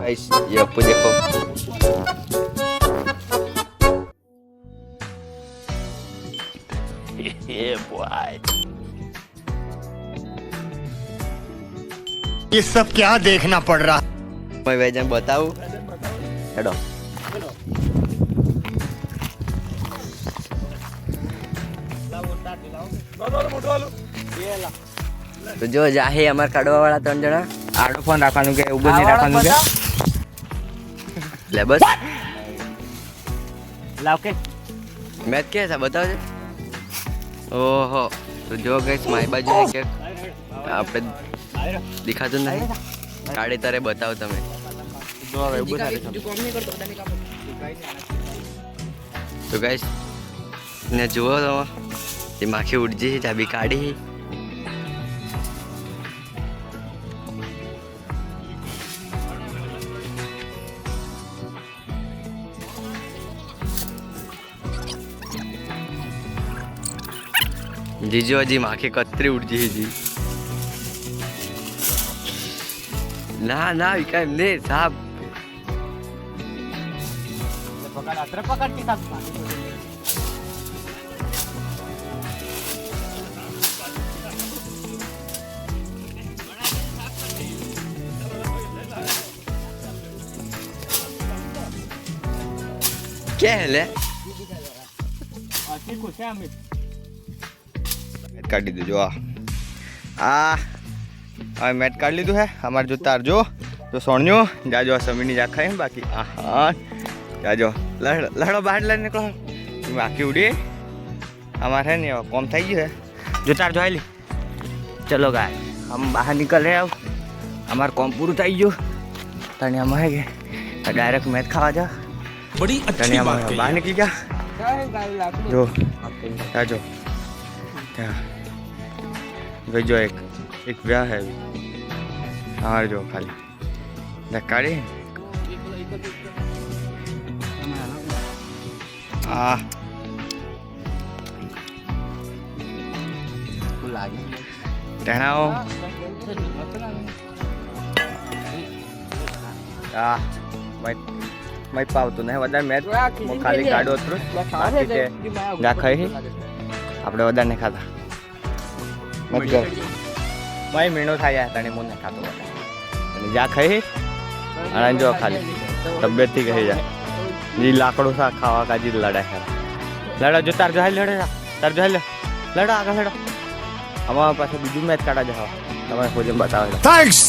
Guys ये अप्पू देखो ये बॉय ये सब क्या देखना पड़ रहा। मैं वेजन बताऊं हेडो तो जो जाहे અમાર કાઢવા વાળા ત્રણ જણા આડો ફોન રાખવાનું કે ઉભો નહીં રાખવાનું કે લે બસ લાવ કે મેચ કે છે બતાવજે ઓહો તો જો ગાઈસ મારી બાજુ એક આપણે દેખાતું નહીં કાઢી તારે બતાવો તમે જો હવે ઉભો થાય તો ગાઈસ ને જુઓ તો એ માખી ઉડજી ચાબી કાઢી जीजू जी माखे कतरी उड़ जी ना ना क्या ले साहब પકડ કે સાથ क्या है ले આથી ખુશ અમે કાઢી દીધું જો આ હવે મેટ કાઢી લીધું હે અમારે જો તાર જો સોણ્યો જાજો આ સમીની જા ખાઈ બાકી હા જાજો લડો બહાર લઈને નીકળો બાકી ઉડી हमारे नहीं कम थी गई है जो तार जो ली चलो गाय हम बाहर निकल रहे अब हमार कॉम पूरा थी गयो तने हम है गए डायरेक्ट मैच खावा जा बड़ी अच्छी बात कही बाहर निकल गया जो जाजो भाई जो एक ब्याह है हमारे जो खाली धक्काड़ी टहनाओ मैं पावतो नहीं वदार मैच खाली गाड़ो उतरू बाकी ते जा खाई આપણે વધારે નહીં ખાતા મત કર ભાઈ મીણો થાય તને હું નહીં ખાતો અને જા ખાઈ અને જો ખાલી તબિયતથી કહી જાય જી લાકડું સા ખાવા કાજી લડા છે લડા જો તાર જો હાલ લડે તાર જો હાલ લડા આગળ લડો અમારા પાસે બીજું મેચ કાઢા જવા તમારે ખોજે બતાવે थैंक्स